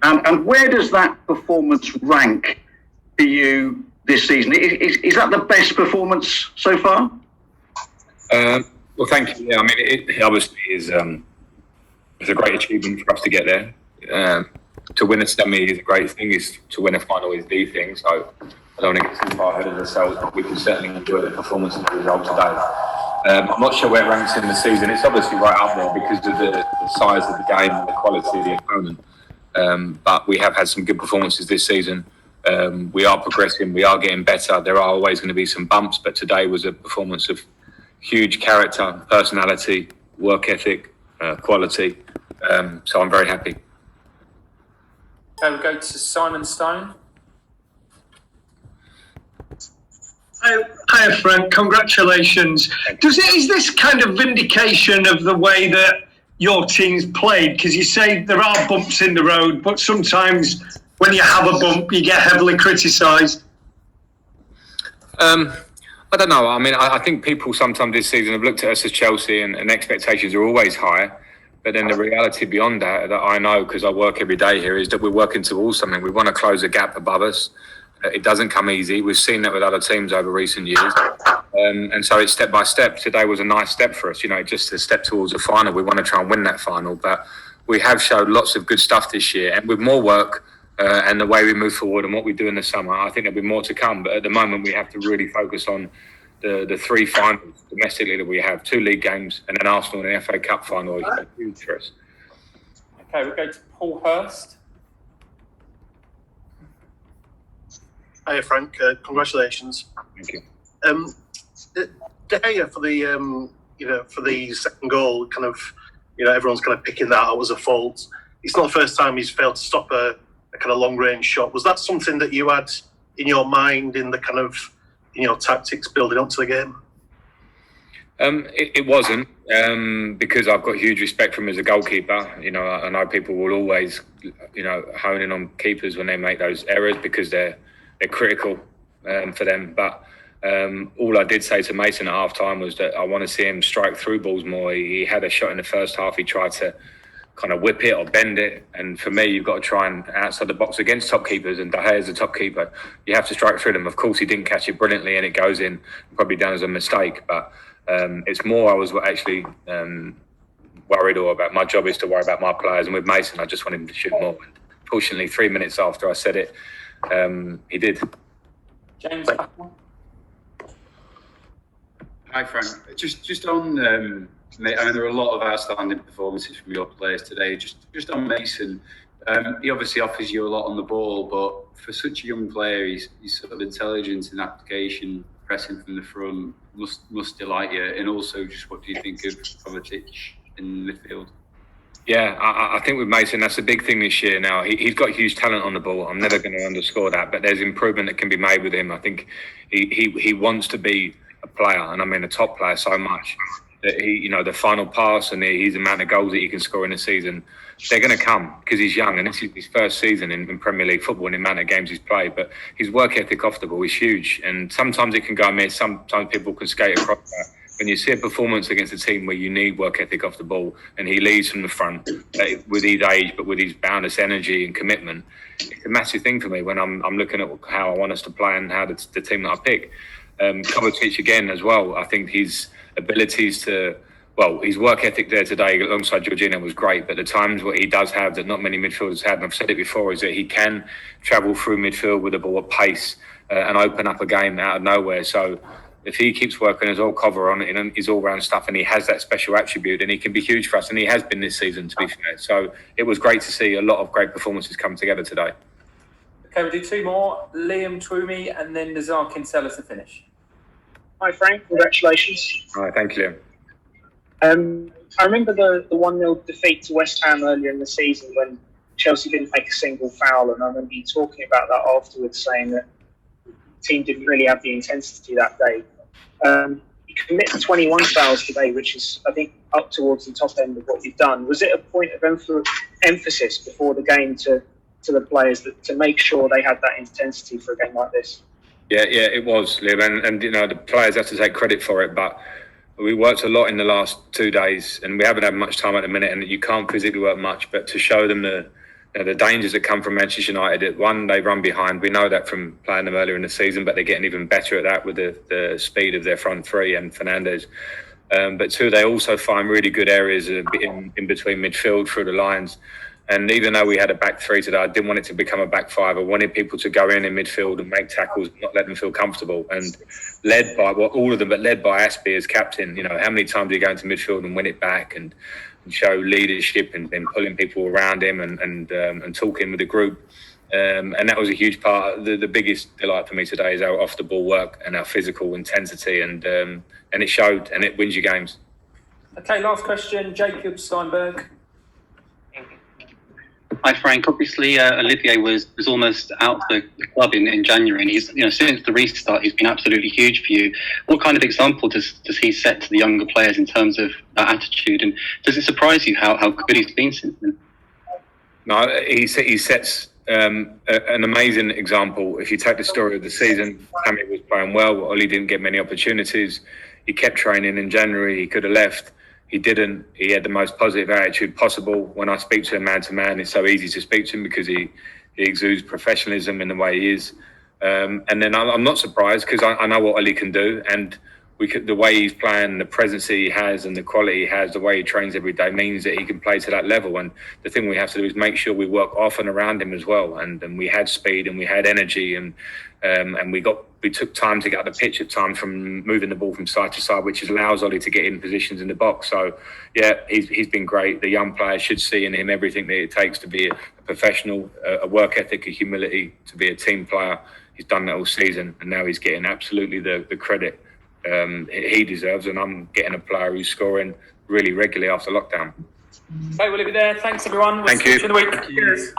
And where does that performance rank for you this season? Is that the best performance so far? Well, thank you. Yeah, I mean, it obviously is it's a great achievement for us to get there. To win a semi is a great thing. To win a final is the thing. So I don't want to get too far ahead of ourselves, but we can certainly enjoy the performance and the result today. I'm not sure where it ranks in the season. It's obviously right up there because of the size of the game and the quality of the opponent. But we have had some good performances this season. We are progressing. We are getting better. There are always going to be some bumps, but today was a performance of huge character, personality, work ethic, quality. So I'm very happy. Okay, we'll go to Simon Stone. Hi, Frank. Congratulations. Is this kind of vindication of the way that your team's played? Because you say there are bumps in the road, but sometimes when you have a bump, you get heavily criticised. I don't know. I mean, I think people sometimes this season have looked at us as Chelsea and expectations are always high. But then the reality beyond that I know because I work every day here is that we're working towards something. We want to close a gap above us. It doesn't come easy. We've seen that with other teams over recent years. And so it's step by step. Today was a nice step for us, just a step towards the final. We want to try and win that final. But we have showed lots of good stuff this year. And with more work and the way we move forward and what we do in the summer, I think there'll be more to come. But at the moment, we have to really focus on the three finals domestically that we have, 2 league games and then Arsenal and the FA Cup final is huge for us. Okay, we'll go to Paul Hurst. Hiya, Frank. Congratulations. Thank you. De Gea for the second goal, kind of, everyone's kind of picking that out as a fault. It's not the first time he's failed to stop a kind of long range shot. Was that something that you had in your mind in the kind of tactics building up to the game? It wasn't because I've got huge respect for him as a goalkeeper. I know people will always, hone in on keepers when they make those errors because they're critical for them. But all I did say to Mason at half time was that I want to see him strike through balls more. He had a shot in the first half. He tried to kind of whip it or bend it. And for me, you've got to try and outside the box against top keepers. And De Gea is a top keeper. You have to strike through them. Of course, he didn't catch it brilliantly and it goes in, probably done as a mistake. But it's more I was actually worried all about. My job is to worry about my players. And with Mason, I just want him to shoot more. Fortunately, 3 minutes after I said it, he did. James. Hi, Frank. Just on, I mean, there are a lot of outstanding performances from your players today. Just on Mason, he obviously offers you a lot on the ball, but for such a young player, he's sort of intelligence and application, pressing from the front must delight you. And also, just what do you think of Kovacic in midfield? Yeah, I think with Mason, that's a big thing this year now. He's got huge talent on the ball. I'm never going to underscore that, but there's improvement that can be made with him. I think he wants to be a player, and I mean a top player so much that the final pass and his amount of goals that he can score in a season, they're going to come because he's young and this is his first season in Premier League football and the amount of games he's played. But his work ethic off the ball is huge, and sometimes it can go amiss. Sometimes people can skate across that. When you see a performance against a team where you need work ethic off the ball and he leads from the front with his age but with his boundless energy and commitment, it's a massive thing for me when I'm looking at how I want us to play and how the team that I pick. Kovacic again as well. I think his abilities his work ethic there today alongside Jorginho was great, but the times what he does have that not many midfielders have, and I've said it before, is that he can travel through midfield with the ball at pace and open up a game out of nowhere. So if he keeps working his all cover on it and his all-round stuff and he has that special attribute, then he can be huge for us, and he has been this season, to be fair. So it was great to see a lot of great performances come together today. Okay, we'll do 2 more. Liam Twomey and then Nazar Kinsella to finish. Hi, Frank. Congratulations. All right, thank you, Liam. I remember the 1-0 defeat to West Ham earlier in the season when Chelsea didn't make a single foul, and I remember you talking about that afterwards, saying that the team didn't really have the intensity that day. You committed 21 fouls today, which is, I think, up towards the top end of what you've done. Was it a point of emphasis before the game to the players to make sure they had that intensity for a game like this? Yeah, it was, Liam, and the players have to take credit for it, but we worked a lot in the last 2 days and we haven't had much time at the minute, and you can't physically work much, but to show them the the dangers that come from Manchester United. One, they run behind. We know that from playing them earlier in the season, but they're getting even better at that with the speed of their front three and Fernandes. But two, they also find really good areas in between midfield through the lines. And even though we had a back three today, I didn't want it to become a back five. I wanted people to go in midfield and make tackles, not let them feel comfortable. And led by, well, all of them, but led by Aspie as captain. You know, how many times do you go into midfield and win it back and show leadership and pulling people around him and talking with the group. And that was a huge part. The biggest delight for me today is our off the ball work and our physical intensity, and it showed, and it wins you games. Okay, last question, Jacob Steinberg. Hi Frank. Obviously, Olivier was almost out of the club in January, and he's since the restart he's been absolutely huge for you. What kind of example does he set to the younger players in terms of that attitude? And does it surprise you how good he's been since then? No, he sets an amazing example. If you take the story of the season, Tammy was playing well. Ollie didn't get many opportunities. He kept training in January. He could have left. He didn't. He had the most positive attitude possible. When I speak to him man to man, it's so easy to speak to him because he exudes professionalism in the way he is. And then I'm not surprised because I know what Ollie can do, and the way he's playing, the presence he has, and the quality he has, the way he trains every day means that he can play to that level. And the thing we have to do is make sure we work off and around him as well. And we had speed and we had energy, and we took time to get up the pitch at times from moving the ball from side to side, which allows Ollie to get in positions in the box. So yeah, he's been great. The young players should see in him everything that it takes to be a professional, a work ethic, a humility, to be a team player. He's done that all season, and now he's getting absolutely the credit he deserves, and I'm getting a player who's scoring really regularly after lockdown. Okay, we'll leave it there. Thanks everyone. Thank you. See you in the week. Cheers.